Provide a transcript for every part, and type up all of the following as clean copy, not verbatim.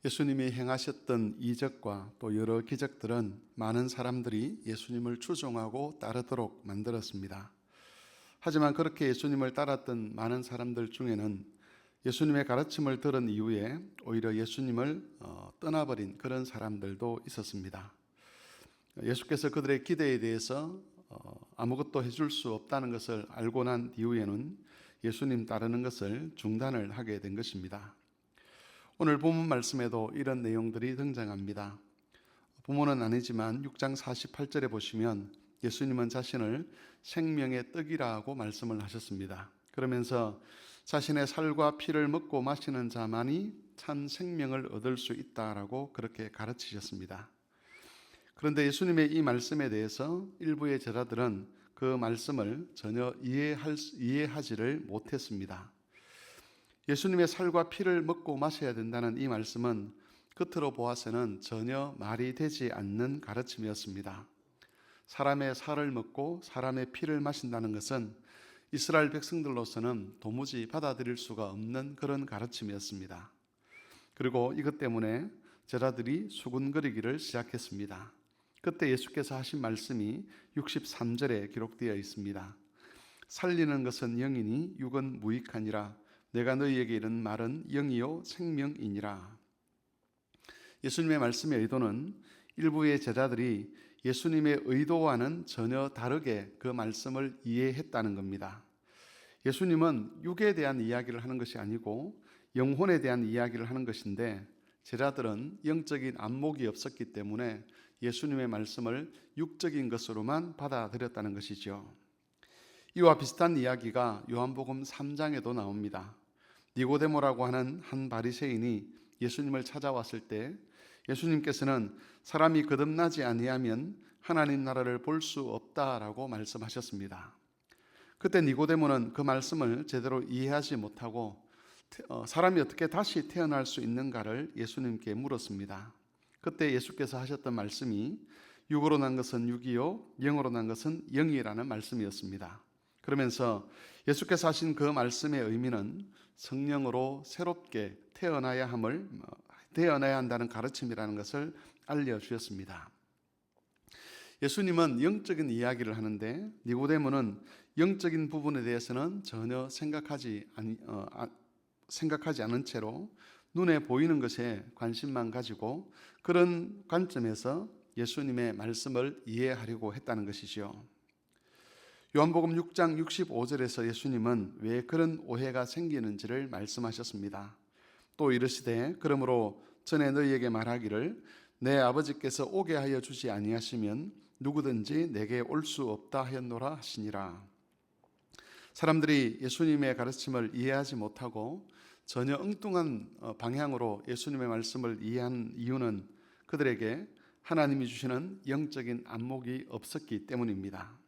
예수님이 행하셨던 이적과 또 여러 기적들은 많은 사람들이 예수님을 추종하고 따르도록 만들었습니다. 하지만 그렇게 예수님을 따랐던 많은 사람들 중에는 예수님의 가르침을 들은 이후에 오히려 예수님을 떠나버린 그런 사람들도 있었습니다. 예수께서 그들의 기대에 대해서 아무것도 해줄 수 없다는 것을 알고 난 이후에는 예수님 따르는 것을 중단을 하게 된 것입니다. 오늘 본문 말씀에도 이런 내용들이 등장합니다. 본문은 아니지만 6장 48절에 보시면 예수님은 자신을 생명의 떡이라고 말씀을 하셨습니다. 그러면서 자신의 살과 피를 먹고 마시는 자만이 참 생명을 얻을 수 있다라고 그렇게 가르치셨습니다. 그런데 예수님의 이 말씀에 대해서 일부의 제자들은 그 말씀을 전혀 이해하지를 못했습니다. 예수님의 살과 피를 먹고 마셔야 된다는 이 말씀은 겉으로 보아서는 전혀 말이 되지 않는 가르침이었습니다. 사람의 살을 먹고 사람의 피를 마신다는 것은 이스라엘 백성들로서는 도무지 받아들일 수가 없는 그런 가르침이었습니다. 그리고 이것 때문에 제자들이 수군거리기를 시작했습니다. 그때 예수께서 하신 말씀이 63절에 기록되어 있습니다. 살리는 것은 영이니 육은 무익하니라. 내가 너희에게 이른 말은 영이요 생명이니라. 예수님의 말씀의 의도는 일부의 제자들이 예수님의 의도와는 전혀 다르게 그 말씀을 이해했다는 겁니다. 예수님은 육에 대한 이야기를 하는 것이 아니고 영혼에 대한 이야기를 하는 것인데 제자들은 영적인 안목이 없었기 때문에 예수님의 말씀을 육적인 것으로만 받아들였다는 것이죠. 이와 비슷한 이야기가 요한복음 3장에도 나옵니다. 니고데모라고 하는 한 바리새인이 예수님을 찾아왔을 때 예수님께서는 사람이 거듭나지 아니하면 하나님 나라를 볼 수 없다라고 말씀하셨습니다. 그때 니고데모는 그 말씀을 제대로 이해하지 못하고 사람이 어떻게 다시 태어날 수 있는가를 예수님께 물었습니다. 그때 예수께서 하셨던 말씀이 육으로 난 것은 육이요 영으로 난 것은 영이라는 말씀이었습니다. 그러면서 예수께서 하신 그 말씀의 의미는 성령으로 새롭게 태어나야 한다는 가르침이라는 것을 알려주셨습니다. 예수님은 영적인 이야기를 하는데 니고데모는 영적인 부분에 대해서는 전혀 생각하지 않은 채로 눈에 보이는 것에 관심만 가지고 그런 관점에서 예수님의 말씀을 이해하려고 했다는 것이죠. 요한복음 6장 65절에서 예수님은 왜 그런 오해가 생기는지를 말씀하셨습니다. 또 이르시되 그러므로 전에 너희에게 말하기를 내 아버지께서 오게 하여 주지 아니하시면 누구든지 내게 올 수 없다 하였노라 하시니라. 사람들이 예수님의 가르침을 이해하지 못하고 전혀 엉뚱한 방향으로 예수님의 말씀을 이해한 이유는 그들에게 하나님이 주시는 영적인 안목이 없었기 때문입니다.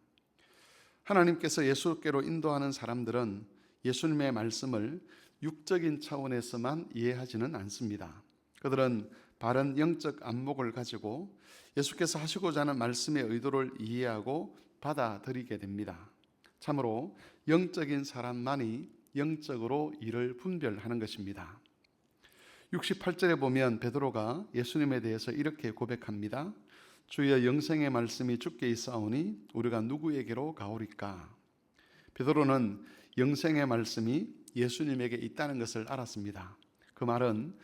하나님께서 예수께로 인도하는 사람들은 예수님의 말씀을 육적인 차원에서만 이해하지는 않습니다. 그들은 바른 영적 안목을 가지고 예수께서 하시고자 하는 말씀의 의도를 이해하고 받아들이게 됩니다. 참으로 영적인 사람만이 영적으로 이를 분별하는 것입니다. 68절에 보면 베드로가 예수님에 대해서 이렇게 고백합니다. 주여 영생의 말씀이 주께 있사오니 우리가 누구에게로 가오리까? 베드로는 영생의 말씀이 예수님에게 있다는 것을 알았습니다. 그 말은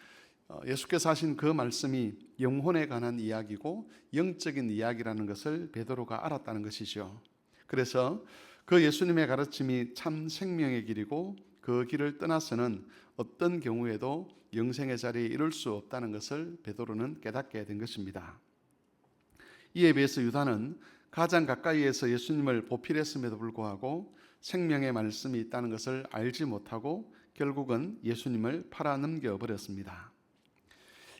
예수께서 하신 그 말씀이 영혼에 관한 이야기고 영적인 이야기라는 것을 베드로가 알았다는 것이죠. 그래서 그 예수님의 가르침이 참 생명의 길이고 그 길을 떠나서는 어떤 경우에도 영생의 자리에 이룰 수 없다는 것을 베드로는 깨닫게 된 것입니다. 이에 비해서 유다는 가장 가까이에서 예수님을 보필했음에도 불구하고 생명의 말씀이 있다는 것을 알지 못하고 결국은 예수님을 팔아넘겨 버렸습니다.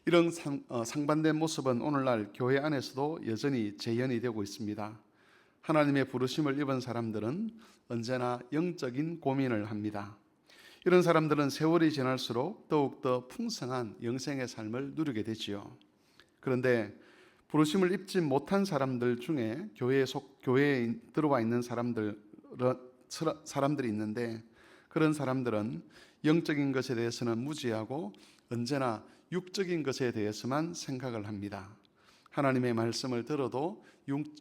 이런 상반된 모습은 오늘날 교회 안에서도 여전히 재현이 되고 있습니다. 하나님의 부르심을 입은 사람들은 언제나 영적인 고민을 합니다. 이런 사람들은 세월이 지날수록 더욱더 풍성한 영생의 삶을 누리게 되지요. 그런데 부르심을 입지 못한 사람들 중에 교회에 들어와 있는 사람들이 있는데 그런 사람들은 영적인 것에 대해서는 무지하고 언제나 육적인 것에 대해서만 생각을 합니다. 하나님의 말씀을 들어도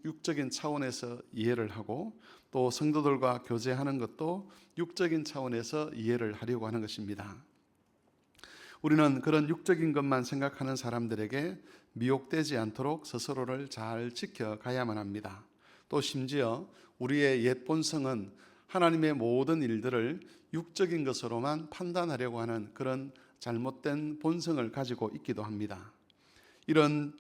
육적인 차원에서 이해를 하고 또 성도들과 교제하는 것도 육적인 차원에서 이해를 하려고 하는 것입니다. 우리는 그런 육적인 것만 생각하는 사람들에게 미혹되지 않도록 스스로를 잘 지켜가야만 합니다. 또 심지어 우리의 옛 본성은 하나님의 모든 일들을 육적인 것으로만 판단하려고 하는 그런 잘못된 본성을 가지고 있기도 합니다. 이런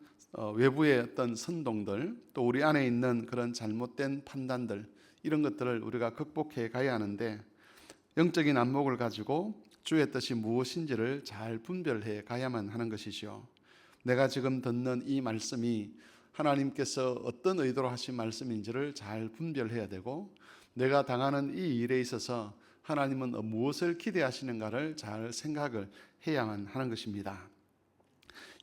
외부의 어떤 선동들, 또 우리 안에 있는 그런 잘못된 판단들, 이런 것들을 우리가 극복해 가야 하는데, 영적인 안목을 가지고 주의 뜻이 무엇인지를 잘 분별해 가야만 하는 것이죠. 내가 지금 듣는 이 말씀이 하나님께서 어떤 의도로 하신 말씀인지를 잘 분별해야 되고, 내가 당하는 이 일에 있어서 하나님은 무엇을 기대하시는가를 잘 생각을 해야만 하는 것입니다.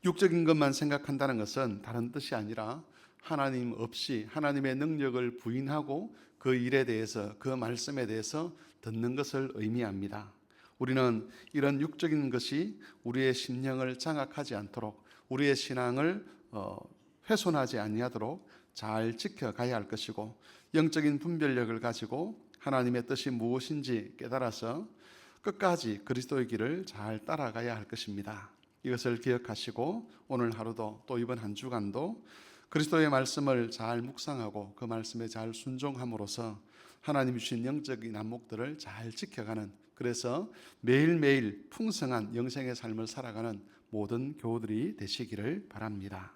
육적인 것만 생각한다는 것은 다른 뜻이 아니라 하나님 없이 하나님의 능력을 부인하고 그 일에 대해서, 그 말씀에 대해서 듣는 것을 의미합니다. 우리는 이런 육적인 것이 우리의 심령을 장악하지 않도록, 우리의 신앙을 훼손하지 아니하도록 잘 지켜가야 할 것이고, 영적인 분별력을 가지고 하나님의 뜻이 무엇인지 깨달아서 끝까지 그리스도의 길을 잘 따라가야 할 것입니다. 이것을 기억하시고 오늘 하루도 또 이번 한 주간도 그리스도의 말씀을 잘 묵상하고 그 말씀에 잘 순종함으로써 하나님이 주신 영적인 안목들을 잘 지켜가는, 그래서 매일매일 풍성한 영생의 삶을 살아가는 모든 교우들이 되시기를 바랍니다.